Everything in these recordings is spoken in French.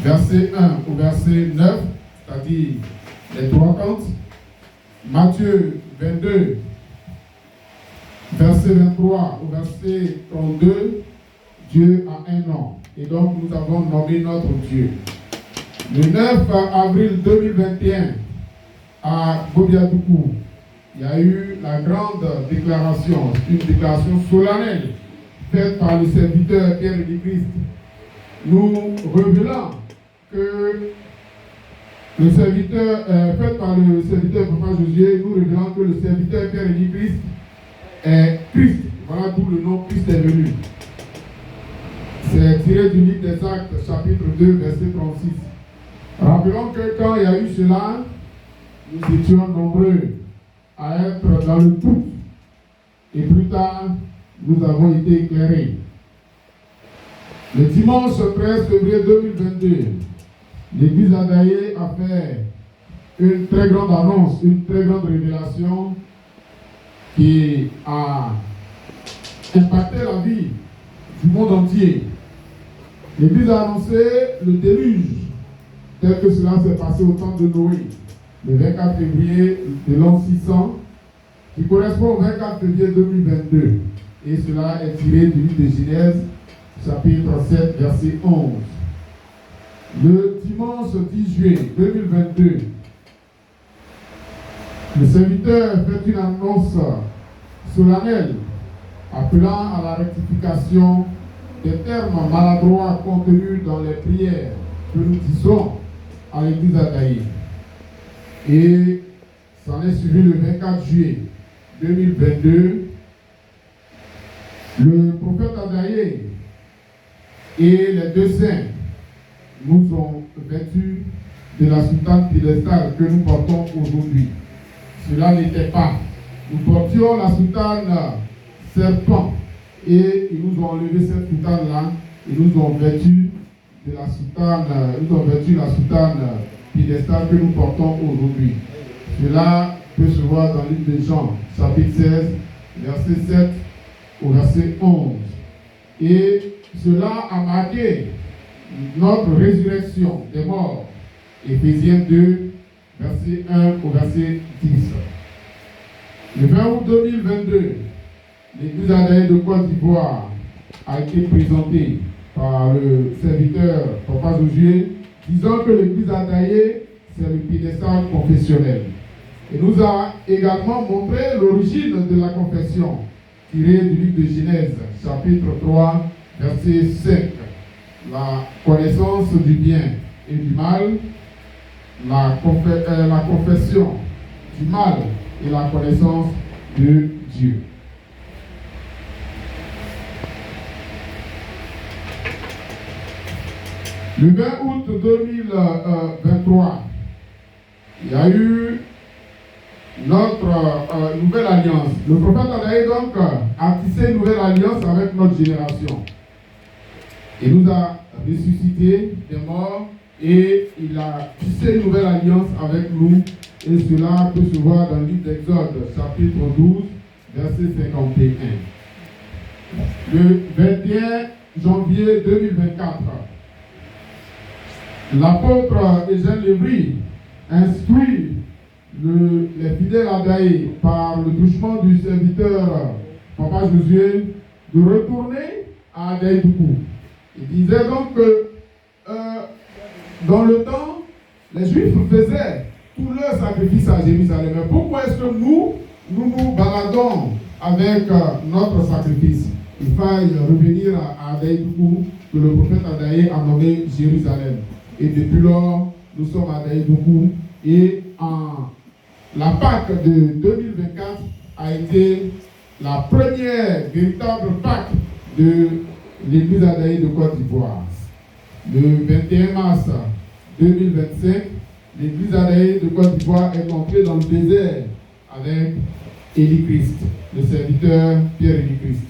verset 1 au verset 9, c'est-à-dire les trois cantes. Matthieu 22, verset 23 au verset 32, Dieu a un nom. Et donc nous avons nommé notre Dieu. Le 9 avril 2021, à Bobiadoukou, il y a eu la grande déclaration, une déclaration solennelle faite par le serviteur Pierre du Christ. Nous révélons que le serviteur, fait par le serviteur Papa Josué, nous révélons que le serviteur Pierre du Christ est Christ. Voilà d'où le nom Christ est venu. C'est tiré du livre des Actes, chapitre 2, verset 36. Rappelons que quand il y a eu cela, nous étions nombreux à être dans le doute. Et plus tard, nous avons été éclairés. Le dimanche 13 février 2022, l'église Adaye a fait une très grande annonce, une très grande révélation qui a impacté la vie du monde entier. L'église a annoncé le déluge tel que cela s'est passé au temps de Noé, le 24 février de l'an 600, qui correspond au 24 février 2022. Et cela est tiré du livre de Genèse, chapitre 7, verset 11. Le dimanche 10 juillet 2022, le serviteur fait une annonce solennelle appelant à la rectification des termes maladroits contenus dans les prières que nous disons à l'église Adaye. Et s'en est suivi le 24 juillet 2022. Le prophète Adaye et les deux saints nous ont vêtus de la soutane piédestale que nous portons aujourd'hui. Cela n'était pas. Nous portions la soutane serpent et ils nous ont enlevé cette soutane-là et nous ont vêtu de la soutane, la soutane piédestale que nous portons aujourd'hui. Cela peut se voir dans le livre de Jean, chapitre 16, verset 7 au verset 11. Et cela a marqué notre résurrection des morts. Éphésiens 2, verset 1 au verset 10. Le 20 août 2022, l'église Adaye de Côte d'Ivoire a été présentée par le serviteur Papa Josué, disant que l'église Adaye, c'est le piédestal confessionnel. Et nous a également montré l'origine de la confession, tirée du livre de Genèse, chapitre 3, verset 5. La connaissance du bien et du mal, la confession du mal et la connaissance de Dieu. Le 20 août 2023, il y a eu notre nouvelle alliance. Le prophète Adaye donc a tissé une nouvelle alliance avec notre génération. Il nous a ressuscité des morts et il a tissé une nouvelle alliance avec nous. Et cela peut se voir dans le livre d'Exode, chapitre 12, verset 51. Le 21 janvier 2024, l'apôtre Eugène Lévry instruit les fidèles Adaye par le touchement du serviteur Papa Josué de retourner à Adaye-Doukou. Il disait donc que dans le temps, les Juifs faisaient tout leur sacrifice à Jérusalem. Mais pourquoi est-ce que nous nous baladons avec notre sacrifice? Il faille revenir à Adaye-Doukou, que le prophète Adaye a nommé Jérusalem. Et depuis lors, nous sommes à Adaye-Doukou. Et la Pâque de 2024 a été la première véritable Pâque de l'église Adaye de Côte d'Ivoire. Le 21 mars 2025, l'église Adaye de Côte d'Ivoire est entrée dans le désert avec Élie Christ, le serviteur Pierre-Élie Christ.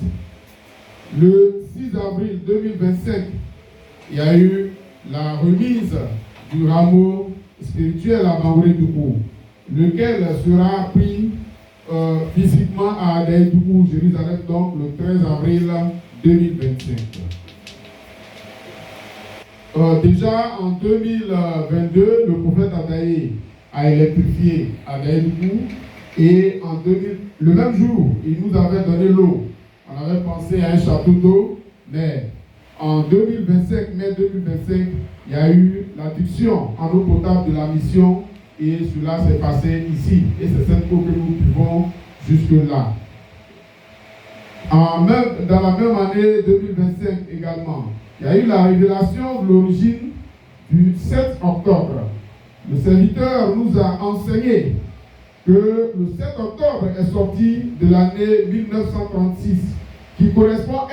Le 6 avril 2025, il y a eu la remise du rameau spirituel à Bangouré-Doukou, lequel sera pris physiquement à Adaye-Doukou, Jérusalem, donc le 13 avril 2025. Déjà en 2022, le prophète Adaïe a électrifié Adaï-Dougou et le même jour, il nous avait donné l'eau. On avait pensé à un château d'eau, mais en 2025, mai 2025, il y a eu l'adduction en eau potable de la mission et cela s'est passé ici. Et c'est cette eau que nous buvons jusque-là. Dans la même année 2025 également, il y a eu la révélation de l'origine du 7 octobre. Le serviteur nous a enseigné que le 7 octobre est sorti de l'année 1936, qui correspond